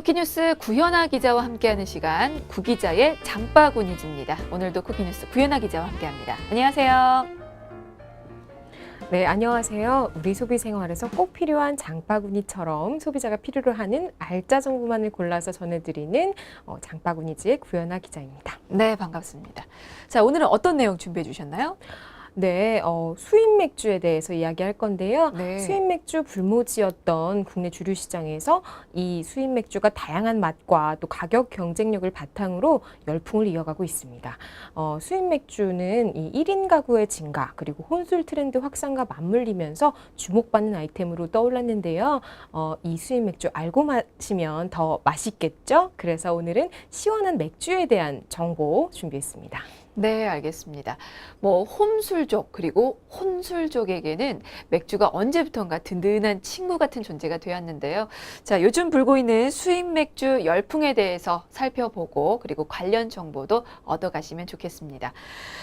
쿠키뉴스 구현아 기자와 함께하는 시간, 구기자의 장바구니즈입니다. 오늘도 쿠키뉴스 구현아 기자와 함께합니다. 안녕하세요. 네, 안녕하세요. 우리 소비 생활에서 꼭 필요한 장바구니처럼 소비자가 필요로 하는 알짜 정보만을 골라서 전해드리는 장바구니즈의 구현아 기자입니다. 네, 반갑습니다. 자, 오늘은 어떤 내용 준비해 주셨나요? 네, 수입 맥주에 대해서 이야기할 건데요. 네. 수입 맥주 불모지였던 국내 주류 시장에서 이 수입 맥주가 다양한 맛과 또 가격 경쟁력을 바탕으로 열풍을 이어가고 있습니다. 수입 맥주는 이 1인 가구의 증가 그리고 혼술 트렌드 확산과 맞물리면서 주목받는 아이템으로 떠올랐는데요. 이 수입 맥주 알고 마시면 더 맛있겠죠? 그래서 오늘은 시원한 맥주에 대한 정보 준비했습니다. 네, 알겠습니다. 홈술족 그리고 혼술족에게는 맥주가 언제부턴가 든든한 친구 같은 존재가 되었는데요. 자, 요즘 불고 있는 수입 맥주 열풍에 대해서 살펴보고 그리고 관련 정보도 얻어가시면 좋겠습니다.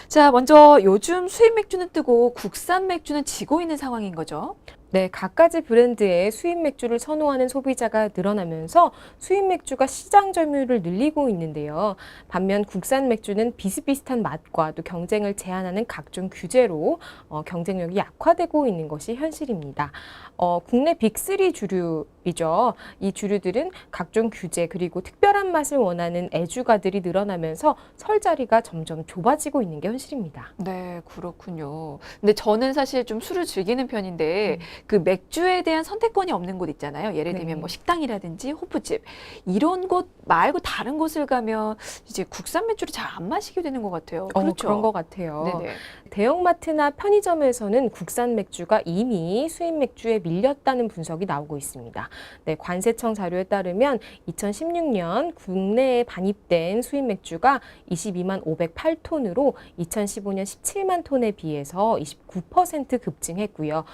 자, 먼저 요즘 수입 맥주는 뜨고 국산 맥주는 지고 있는 상황인 거죠. 네, 갖가지 브랜드의 수입 맥주를 선호하는 소비자가 늘어나면서 수입 맥주가 시장 점유율을 늘리고 있는데요. 반면 국산 맥주는 비슷비슷한 맛과 또 경쟁을 제한하는 각종 규제로 경쟁력이 약화되고 있는 것이 현실입니다. 국내 빅3 주류이죠. 이 주류들은 각종 규제 그리고 특별한 맛을 원하는 애주가들이 늘어나면서 설 자리가 점점 좁아지고 있는 게 현실입니다. 네, 그렇군요. 근데 저는 사실 좀 술을 즐기는 편인데 그 맥주에 대한 선택권이 없는 곳 있잖아요. 예를 들면 네. 식당이라든지 호프집 이런 곳 말고 다른 곳을 가면 이제 국산 맥주를 잘 안 마시게 되는 것 같아요. 그렇죠? 그런 것 같아요. 네네. 대형마트나 편의점에서는 국산 맥주가 이미 수입 맥주에 밀렸다는 분석이 나오고 있습니다. 네, 관세청 자료에 따르면 2016년 국내에 반입된 수입 맥주가 22만 508톤으로 2015년 17만 톤에 비해서 29% 급증했고요.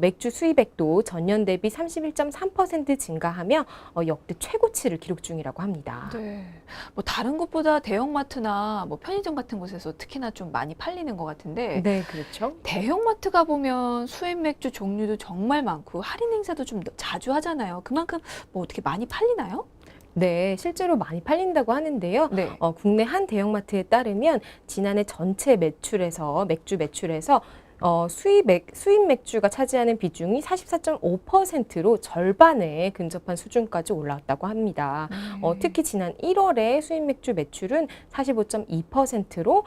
맥주 수입액도 전년 대비 31.3% 증가하며 역대 최고치를 기록 중이라고 합니다. 네. 다른 곳보다 대형마트나 편의점 같은 곳에서 특히나 좀 많이 팔리는 것 같은데 네, 그렇죠. 대형마트 가보면 수입 맥주 종류도 정말 많고 할인 행사도 좀 자주 하잖아요. 그만큼 어떻게 많이 팔리나요? 네, 실제로 많이 팔린다고 하는데요. 네. 국내 한 대형마트에 따르면 지난해 전체 맥주 매출에서 수입 맥주가 차지하는 비중이 44.5%로 절반에 근접한 수준까지 올라왔다고 합니다. 특히 지난 1월에 수입 맥주 매출은 45.2%로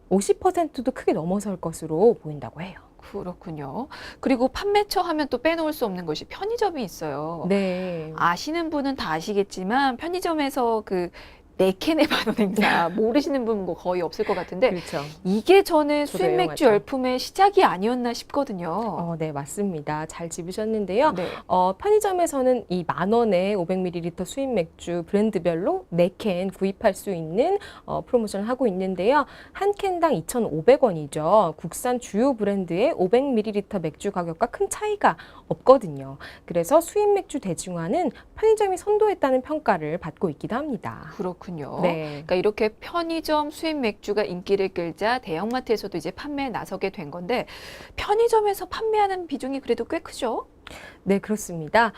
50%도 크게 넘어설 것으로 보인다고 해요. 그렇군요. 그리고 판매처 하면 또 빼놓을 수 없는 것이 편의점이 있어요. 네. 아시는 분은 다 아시겠지만 편의점에서 그 4캔에 10,000원 행사 모르시는 분 거의 없을 것 같은데 그렇죠. 이게 저는 저도 수입 맥주 애용하죠. 열풍의 시작이 아니었나 싶거든요. 네, 맞습니다. 잘 짚으셨는데요. 네. 편의점에서는 이 10,000원에 500ml 수입 맥주 브랜드별로 4캔 구입할 수 있는 프로모션을 하고 있는데요. 한 캔당 2,500원이죠. 국산 주요 브랜드의 500ml 맥주 가격과 큰 차이가 없거든요. 그래서 수입 맥주 대중화는 편의점이 선도했다는 평가를 받고 있기도 합니다. 그렇군요. 네. 그러니까 이렇게 편의점 수입 맥주가 인기를 끌자 대형마트에서도 이제 판매에 나서게 된 건데 편의점에서 판매하는 비중이 그래도 꽤 크죠? 네, 그렇습니다.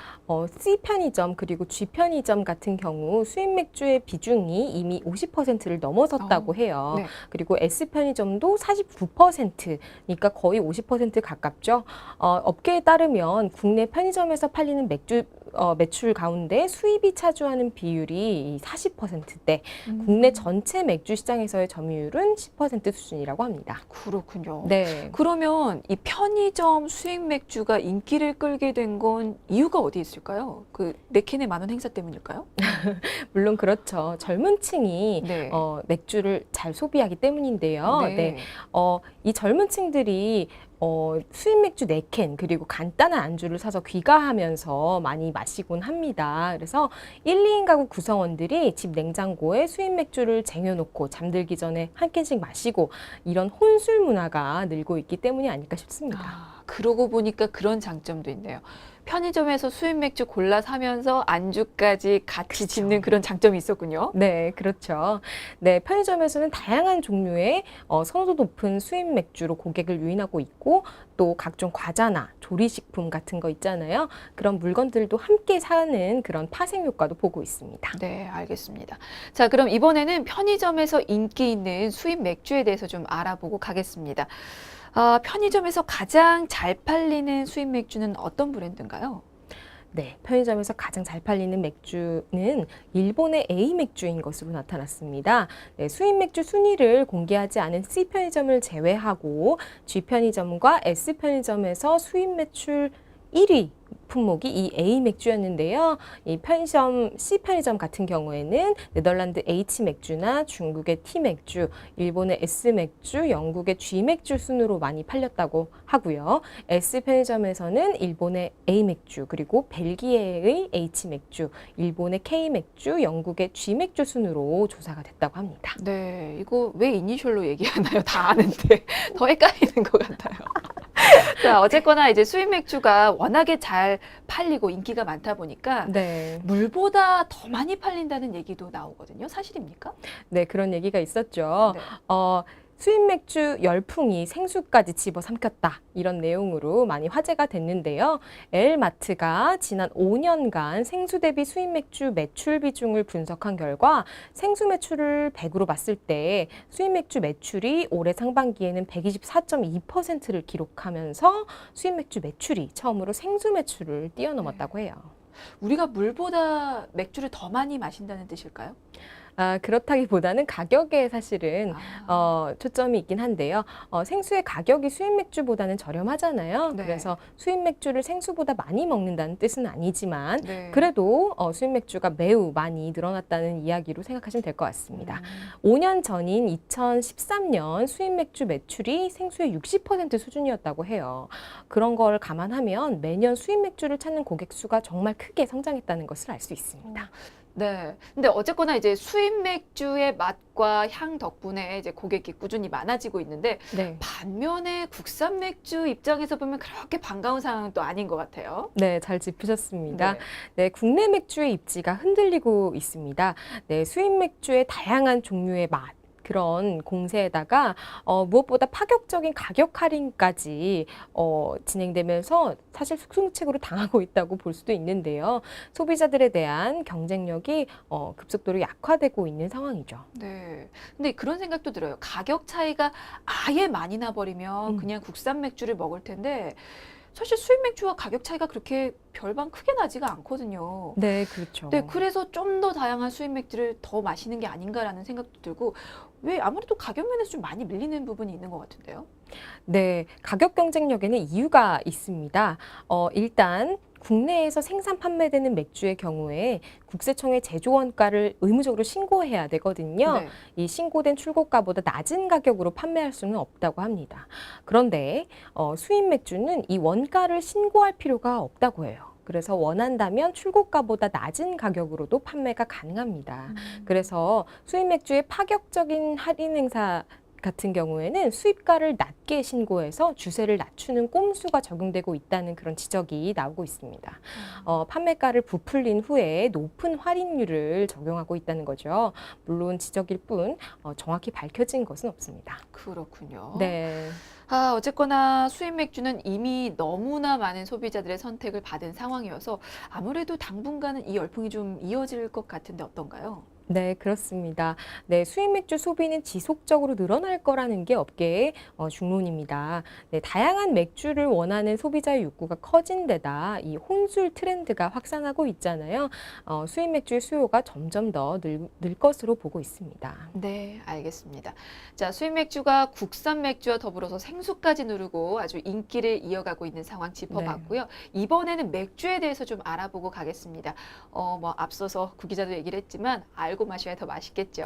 C 편의점 그리고 G 편의점 같은 경우 수입 맥주의 비중이 이미 50%를 넘어섰다고 해요. 네. 그리고 S 편의점도 49%니까 거의 50% 가깝죠. 업계에 따르면 국내 편의점에서 팔리는 매출 가운데 수입이 차지하는 비율이 40%대, 국내 전체 맥주 시장에서의 점유율은 10% 수준이라고 합니다. 그렇군요. 네. 그러면 이 편의점 수입 맥주가 인기를 끌게 된 건 이유가 어디 있을까요? 그 4캔에 10,000원 행사 때문일까요? 물론 그렇죠. 젊은 층이 네. 맥주를 잘 소비하기 때문인데요. 네. 이 젊은 층들이 수입 맥주 4캔 그리고 간단한 안주를 사서 귀가하면서 많이 마시곤 합니다. 그래서 1, 2인 가구 구성원들이 집 냉장고에 수입 맥주를 쟁여놓고 잠들기 전에 한 캔씩 마시고 이런 혼술 문화가 늘고 있기 때문이 아닐까 싶습니다. 그러고 보니까 그런 장점도 있네요. 편의점에서 수입 맥주 골라 사면서 안주까지 같이 그렇죠. 짓는 그런 장점이 있었군요. 네, 그렇죠. 네, 편의점에서는 다양한 종류의 선호도 높은 수입 맥주로 고객을 유인하고 있고 또 각종 과자나 조리식품 같은 거 있잖아요. 그런 물건들도 함께 사는 그런 파생 효과도 보고 있습니다. 네, 알겠습니다. 자, 그럼 이번에는 편의점에서 인기 있는 수입 맥주에 대해서 좀 알아보고 가겠습니다. 편의점에서 가장 잘 팔리는 수입 맥주는 어떤 브랜드인가요? 네, 편의점에서 가장 잘 팔리는 맥주는 일본의 A 맥주인 것으로 나타났습니다. 네, 수입 맥주 순위를 공개하지 않은 C 편의점을 제외하고 G 편의점과 S 편의점에서 수입 매출 1위 품목이 이 A 맥주였는데요. 이 편의점 C 편의점 같은 경우에는 네덜란드 H 맥주나 중국의 T 맥주, 일본의 S 맥주, 영국의 G 맥주 순으로 많이 팔렸다고 하고요. S 편의점에서는 일본의 A 맥주, 그리고 벨기에의 H 맥주, 일본의 K 맥주, 영국의 G 맥주 순으로 조사가 됐다고 합니다. 네, 이거 왜 이니셜로 얘기하나요? 다 아는데 더 헷갈리는 것 같아요. 자, 어쨌거나 이제 수입 맥주가 워낙에 잘 팔리고 인기가 많다 보니까 네. 물보다 더 많이 팔린다는 얘기도 나오거든요. 사실입니까? 네, 그런 얘기가 있었죠. 네. 수입 맥주 열풍이 생수까지 집어삼켰다. 이런 내용으로 많이 화제가 됐는데요. 엘마트가 지난 5년간 생수 대비 수입 맥주 매출 비중을 분석한 결과 생수 매출을 100으로 봤을 때 수입 맥주 매출이 올해 상반기에는 124.2%를 기록하면서 수입 맥주 매출이 처음으로 생수 매출을 뛰어넘었다고 해요. 우리가 물보다 맥주를 더 많이 마신다는 뜻일까요? 그렇다기보다는 가격에 사실은 초점이 있긴 한데요. 생수의 가격이 수입 맥주보다는 저렴하잖아요. 네. 그래서 수입 맥주를 생수보다 많이 먹는다는 뜻은 아니지만 네. 그래도 수입 맥주가 매우 많이 늘어났다는 이야기로 생각하시면 될 것 같습니다. 5년 전인 2013년 수입 맥주 매출이 생수의 60% 수준이었다고 해요. 그런 걸 감안하면 매년 수입 맥주를 찾는 고객 수가 정말 크게 성장했다는 것을 알 수 있습니다. 네. 근데 어쨌거나 이제 수입 맥주의 맛과 향 덕분에 이제 고객이 꾸준히 많아지고 있는데 네. 반면에 국산 맥주 입장에서 보면 그렇게 반가운 상황은 또 아닌 것 같아요. 네, 잘 짚으셨습니다. 네. 네, 국내 맥주의 입지가 흔들리고 있습니다. 네, 수입 맥주의 다양한 종류의 맛. 그런 공세에다가 무엇보다 파격적인 가격 할인까지 진행되면서 사실 속수무책으로 당하고 있다고 볼 수도 있는데요. 소비자들에 대한 경쟁력이 급속도로 약화되고 있는 상황이죠. 네. 근데 그런 생각도 들어요. 가격 차이가 아예 많이 나버리면 그냥 국산 맥주를 먹을 텐데 사실 수입 맥주와 가격 차이가 그렇게 별반 크게 나지가 않거든요. 네, 그렇죠. 네, 그래서 좀 더 다양한 수입 맥주를 더 마시는 게 아닌가라는 생각도 들고 왜 아무래도 가격 면에서 좀 많이 밀리는 부분이 있는 것 같은데요. 네, 가격 경쟁력에는 이유가 있습니다. 일단 국내에서 생산 판매되는 맥주의 경우에 국세청에 제조 원가를 의무적으로 신고해야 되거든요. 네. 이 신고된 출고가보다 낮은 가격으로 판매할 수는 없다고 합니다. 그런데 수입 맥주는 이 원가를 신고할 필요가 없다고 해요. 그래서 원한다면 출고가보다 낮은 가격으로도 판매가 가능합니다. 그래서 수입 맥주의 파격적인 할인 행사 같은 경우에는 수입가를 낮게 신고해서 주세를 낮추는 꼼수가 적용되고 있다는 그런 지적이 나오고 있습니다. 판매가를 부풀린 후에 높은 할인율을 적용하고 있다는 거죠. 물론 지적일 뿐 정확히 밝혀진 것은 없습니다. 그렇군요. 네. 어쨌거나 수입 맥주는 이미 너무나 많은 소비자들의 선택을 받은 상황이어서 아무래도 당분간은 이 열풍이 좀 이어질 것 같은데 어떤가요? 네, 그렇습니다. 네, 수입 맥주 소비는 지속적으로 늘어날 거라는 게 업계의 중론입니다. 네, 다양한 맥주를 원하는 소비자의 욕구가 커진 데다 이 혼술 트렌드가 확산하고 있잖아요. 수입 맥주의 수요가 점점 더 늘 것으로 보고 있습니다. 네, 알겠습니다. 자, 수입 맥주가 국산 맥주와 더불어서 생수까지 누르고 아주 인기를 이어가고 있는 상황 짚어봤고요. 이번에는 맥주에 대해서 좀 알아보고 가겠습니다. 앞서서 구 기자도 얘기를 했지만 알고 알고 마셔야 더 맛있겠죠.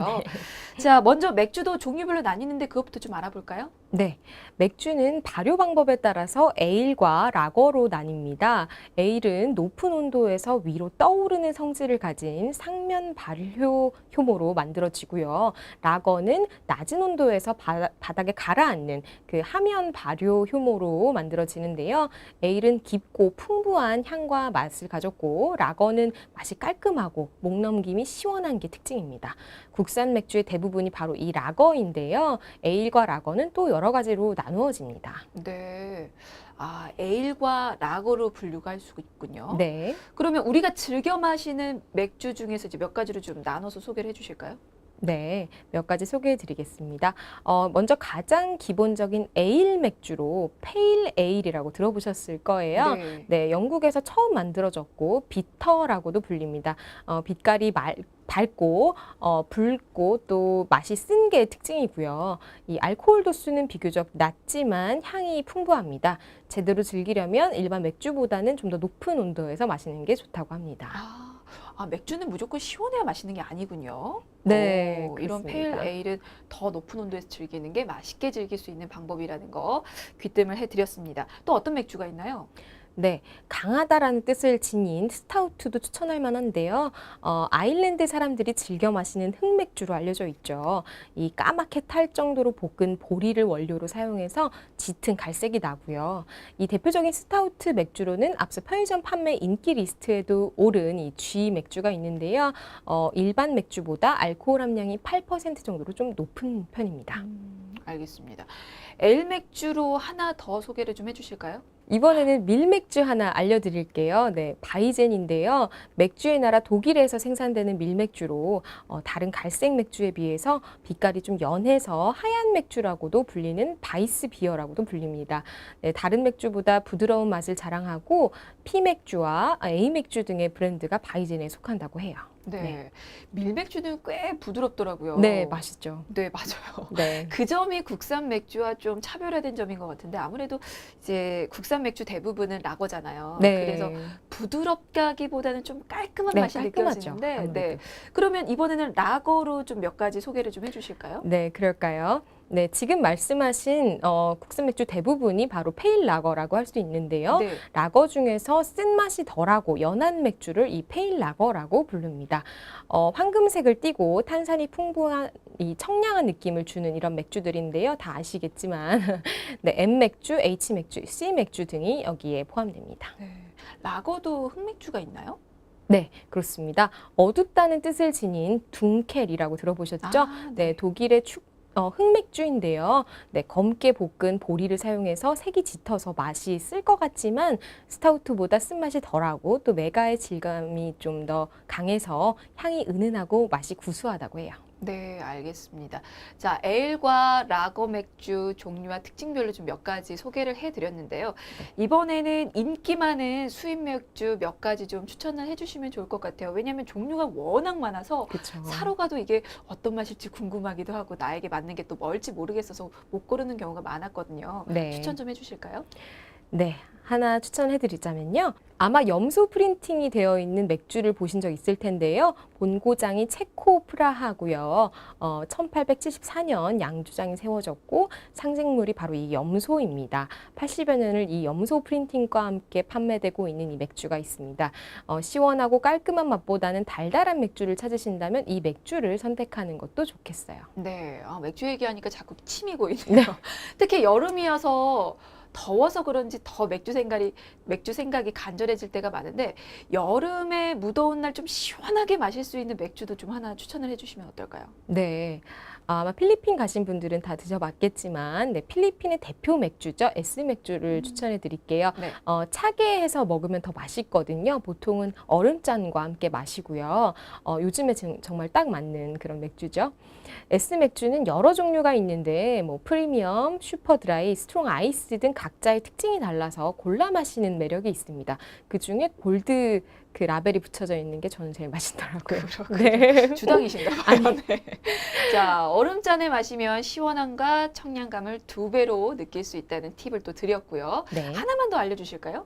자, 먼저 맥주도 종류별로 나뉘는데 그것부터 좀 알아볼까요? 네, 맥주는 발효 방법에 따라서 에일과 라거로 나뉩니다. 에일은 높은 온도에서 위로 떠오르는 성질을 가진 상면 발효 효모로 만들어지고요. 라거는 낮은 온도에서 바닥에 가라앉는 그 하면 발효 효모로 만들어지는데요. 에일은 깊고 풍부한 향과 맛을 가졌고, 라거는 맛이 깔끔하고 목 넘김이 시원한 게 특징입니다. 국산 맥주의 대부분이 바로 이 라거인데요. 에일과 라거는 또 여러 가지로 나누어집니다. 네. 아, 에일과 라거로 분류가 할 수 있군요. 네. 그러면 우리가 즐겨 마시는 맥주 중에서 이제 몇 가지로 좀 나눠서 소개를 해주실까요? 네, 몇 가지 소개해 드리겠습니다. 먼저 가장 기본적인 에일 맥주로 페일 에일이라고 들어보셨을 거예요. 네. 네, 영국에서 처음 만들어졌고 비터라고도 불립니다. 빛깔이 밝고 붉고 또 맛이 쓴 게 특징이고요. 이 알코올 도수는 비교적 낮지만 향이 풍부합니다. 제대로 즐기려면 일반 맥주보다는 좀 더 높은 온도에서 마시는 게 좋다고 합니다. 맥주는 무조건 시원해야 마시는 게 아니군요. 네, 이런 페일 그렇습니다. 에일은 더 높은 온도에서 즐기는 게 맛있게 즐길 수 있는 방법이라는 거 귀뜸을 해드렸습니다. 또 어떤 맥주가 있나요? 네, 강하다라는 뜻을 지닌 스타우트도 추천할 만한데요. 아일랜드 사람들이 즐겨 마시는 흑맥주로 알려져 있죠. 이 까맣게 탈 정도로 볶은 보리를 원료로 사용해서 짙은 갈색이 나고요. 이 대표적인 스타우트 맥주로는 앞서 편의점 판매 인기 리스트에도 오른 이 G 맥주가 있는데요. 일반 맥주보다 알코올 함량이 8% 정도로 좀 높은 편입니다. 알겠습니다. 에일 맥주로 하나 더 소개를 좀 해주실까요? 이번에는 밀맥주 하나 알려드릴게요. 네, 바이젠인데요. 맥주의 나라 독일에서 생산되는 밀맥주로 다른 갈색 맥주에 비해서 빛깔이 좀 연해서 하얀 맥주라고도 불리는 바이스 비어라고도 불립니다. 네, 다른 맥주보다 부드러운 맛을 자랑하고 피맥주와 A맥주 등의 브랜드가 바이젠에 속한다고 해요. 네. 밀맥주는 꽤 부드럽더라고요. 네, 맛있죠. 네, 맞아요. 네. 그 점이 국산 맥주와 좀 차별화된 점인 것 같은데 아무래도 이제 국산 맥주 대부분은 라거잖아요. 네. 그래서 부드럽다기보다는 좀 깔끔한 네, 맛이 깔끔하죠. 느껴지는데, 아무래도. 네. 그러면 이번에는 라거로 좀 몇 가지 소개를 좀 해주실까요? 네, 그럴까요? 네, 지금 말씀하신 국산 맥주 대부분이 바로 페일 라거라고 할 수 있는데요. 네. 라거 중에서 쓴맛이 덜하고 연한 맥주를 이 페일 라거라고 부릅니다. 황금색을 띠고 탄산이 풍부한 이 청량한 느낌을 주는 이런 맥주들인데요. 다 아시겠지만 네, M 맥주, H 맥주, C 맥주 등이 여기에 포함됩니다. 네. 라거도 흑맥주가 있나요? 네, 그렇습니다. 어둡다는 뜻을 지닌 둥켈이라고 들어보셨죠? 네, 독일의 흑맥주인데요. 네, 검게 볶은 보리를 사용해서 색이 짙어서 맛이 쓸 것 같지만 스타우트보다 쓴맛이 덜하고 또 메가의 질감이 좀 더 강해서 향이 은은하고 맛이 구수하다고 해요. 네, 알겠습니다. 자, 에일과 라거 맥주 종류와 특징별로 좀 몇 가지 소개를 해드렸는데요. 이번에는 인기 많은 수입 맥주 몇 가지 좀 추천을 해주시면 좋을 것 같아요. 왜냐하면 종류가 워낙 많아서 그렇죠. 사러 가도 이게 어떤 맛일지 궁금하기도 하고 나에게 맞는 게 또 뭘지 모르겠어서 못 고르는 경우가 많았거든요. 네. 추천 좀 해주실까요? 네, 하나 추천해드리자면요. 아마 염소 프린팅이 되어 있는 맥주를 보신 적 있을 텐데요. 본고장이 체코 프라하고요. 1874년 양주장이 세워졌고 상징물이 바로 이 염소입니다. 80여 년을 이 염소 프린팅과 함께 판매되고 있는 이 맥주가 있습니다. 시원하고 깔끔한 맛보다는 달달한 맥주를 찾으신다면 이 맥주를 선택하는 것도 좋겠어요. 네, 맥주 얘기하니까 자꾸 침이 고이네요. 특히 여름이어서 더워서 그런지 더 맥주 생각이 간절해질 때가 많은데 여름에 무더운 날 좀 시원하게 마실 수 있는 맥주도 좀 하나 추천을 해주시면 어떨까요? 네. 아마 필리핀 가신 분들은 다 드셔봤겠지만, 네, 필리핀의 대표 맥주죠. S 맥주를 추천해 드릴게요. 네. 차게 해서 먹으면 더 맛있거든요. 보통은 얼음짠과 함께 마시고요. 요즘에 정말 딱 맞는 그런 맥주죠. S 맥주는 여러 종류가 있는데, 뭐 프리미엄, 슈퍼 드라이, 스트롱 아이스 등 각자의 특징이 달라서 골라 마시는 매력이 있습니다. 그 중에 골드 그 라벨이 붙여져 있는 게 저는 제일 맛있더라고요. 네. 주당이신가 봐요. 아니. 네. 자, 얼음잔에 마시면 시원함과 청량감을 2배로 느낄 수 있다는 팁을 또 드렸고요. 네. 하나만 더 알려주실까요?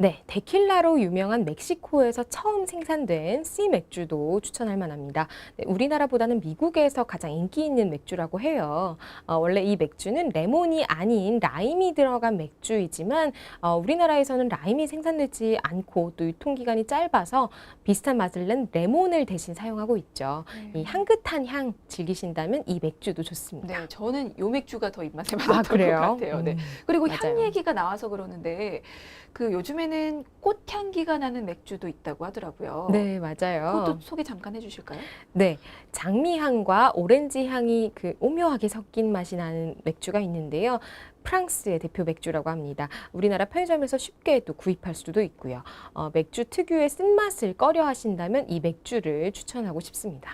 네, 데킬라로 유명한 멕시코에서 처음 생산된 C 맥주도 추천할 만합니다. 네, 우리나라보다는 미국에서 가장 인기 있는 맥주라고 해요. 원래 이 맥주는 레몬이 아닌 라임이 들어간 맥주이지만 우리나라에서는 라임이 생산되지 않고 또 유통기간이 짧아서 비슷한 맛을 낸 레몬을 대신 사용하고 있죠. 이 향긋한 향 즐기신다면 이 맥주도 좋습니다. 네, 저는 요 맥주가 더 입맛에 맞았던 그래요? 것 같아요. 네. 그리고 향 맞아요. 얘기가 나와서 그러는데 그 요즘에는 꽃향기가 나는 맥주도 있다고 하더라고요. 네, 맞아요. 그것도 소개 잠깐 해주실까요? 네, 장미향과 오렌지 향이 그 오묘하게 섞인 맛이 나는 맥주가 있는데요. 프랑스의 대표 맥주라고 합니다. 우리나라 편의점에서 쉽게 또 구입할 수도 있고요. 맥주 특유의 쓴맛을 꺼려 하신다면 이 맥주를 추천하고 싶습니다.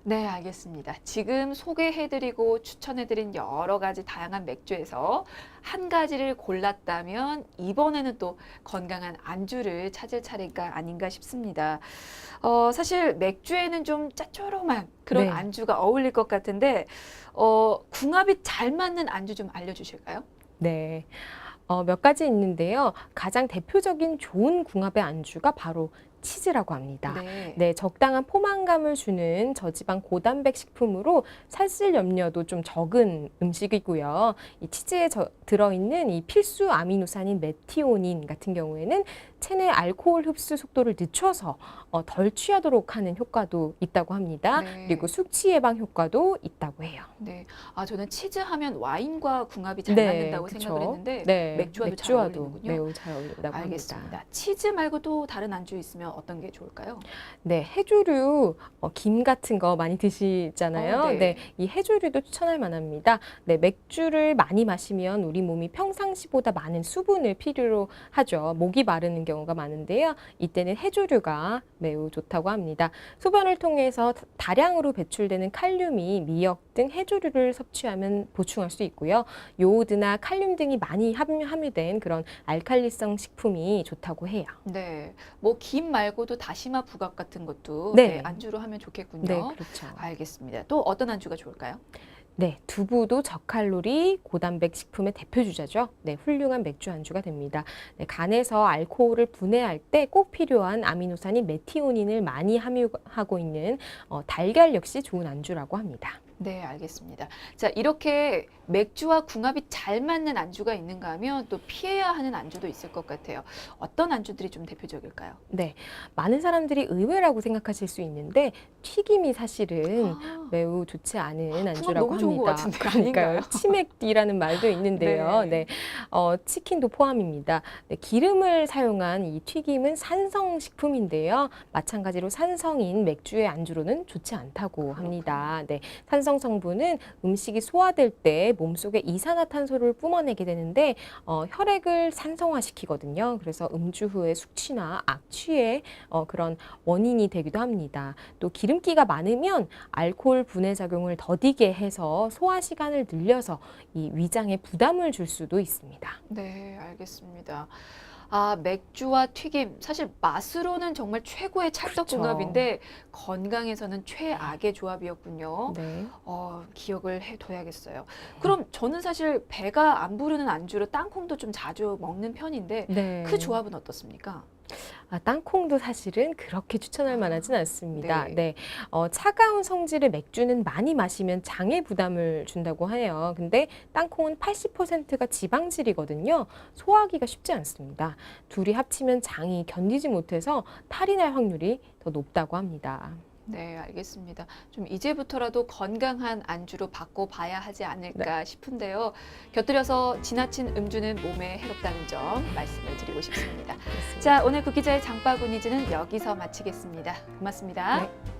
네, 알겠습니다. 지금 소개해드리고 추천해드린 여러 가지 다양한 맥주에서 한 가지를 골랐다면 이번에는 또 건강한 안주를 찾을 차례가 아닌가 싶습니다. 사실 맥주에는 좀 짭조름한 그런 네. 안주가 어울릴 것 같은데 궁합이 잘 맞는 안주 좀 알려주실까요? 네. 몇 가지 있는데요. 가장 대표적인 좋은 궁합의 안주가 바로 치즈라고 합니다. 네. 네, 적당한 포만감을 주는 저지방 고단백 식품으로 살쓸 염려도 좀 적은 음식이고요. 이 치즈에 들어있는 이 필수 아미노산인 메티오닌 같은 경우에는 체내 알코올 흡수 속도를 늦춰서 덜 취하도록 하는 효과도 있다고 합니다. 네. 그리고 숙취 예방 효과도 있다고 해요. 네. 저는 치즈 하면 와인과 궁합이 잘 네, 맞는다고 그쵸. 생각을 했는데 네, 맥주와도 잘 어울리는군요. 매우 잘 어울린다고 알겠습니다. 합니다. 치즈 말고 또 다른 안주 있으면 어떤 게 좋을까요? 네, 해조류, 김 같은 거 많이 드시잖아요. 네. 네, 이 해조류도 추천할 만합니다. 네, 맥주를 많이 마시면 우리 몸이 평상시보다 많은 수분을 필요로 하죠. 목이 마르는 경우가 많은데요. 이때는 해조류가 매우 좋다고 합니다. 소변을 통해서 다량으로 배출되는 칼륨이 미역 등 해조류를 섭취하면 보충할 수 있고요. 요오드나 칼륨 등이 많이 함유된 그런 알칼리성 식품이 좋다고 해요. 네. 뭐 김 말고도 다시마 부각 같은 것도 네. 네, 안주로 하면 좋겠군요. 네, 그렇죠. 알겠습니다. 또 어떤 안주가 좋을까요? 네, 두부도 저칼로리 고단백 식품의 대표 주자죠. 네, 훌륭한 맥주 안주가 됩니다. 네, 간에서 알코올을 분해할 때 꼭 필요한 아미노산인 메티오닌을 많이 함유하고 있는 달걀 역시 좋은 안주라고 합니다. 네, 알겠습니다. 자, 이렇게 맥주와 궁합이 잘 맞는 안주가 있는가 하면 또 피해야 하는 안주도 있을 것 같아요. 어떤 안주들이 좀 대표적일까요? 네, 많은 사람들이 의외라고 생각하실 수 있는데 튀김이 사실은 매우 좋지 않은 안주라고 너무 좋은 것 합니다. 같은데, 그러니까요. 아닌가요? 치맥디라는 말도 있는데요. 네. 네, 치킨도 포함입니다. 네, 기름을 사용한 이 튀김은 산성 식품인데요. 마찬가지로 산성인 맥주의 안주로는 좋지 않다고 합니다. 네, 산성 성분은 음식이 소화될 때 몸속에 이산화탄소를 뿜어내게 되는데 혈액을 산성화시키거든요. 그래서 음주 후에 숙취나 악취의 그런 원인이 되기도 합니다. 또 기름기가 많으면 알코올 분해 작용을 더디게 해서 소화 시간을 늘려서 이 위장에 부담을 줄 수도 있습니다. 네, 알겠습니다. 맥주와 튀김. 사실 맛으로는 정말 최고의 찰떡궁합인데 건강에서는 최악의 조합이었군요. 네. 기억을 해둬야겠어요. 그럼 저는 사실 배가 안 부르는 안주로 땅콩도 좀 자주 먹는 편인데 네. 그 조합은 어떻습니까? 땅콩도 사실은 그렇게 추천할 만하진 않습니다. 네. 네. 차가운 성질의 맥주는 많이 마시면 장에 부담을 준다고 해요. 근데 땅콩은 80%가 지방질이거든요. 소화하기가 쉽지 않습니다. 둘이 합치면 장이 견디지 못해서 탈이 날 확률이 더 높다고 합니다. 네, 알겠습니다. 좀 이제부터라도 건강한 안주로 바꿔봐야 하지 않을까 싶은데요. 곁들여서 지나친 음주는 몸에 해롭다는 점 말씀을 드리고 싶습니다. 자, 오늘 국기자의 장바구니즈는 여기서 마치겠습니다. 고맙습니다. 네.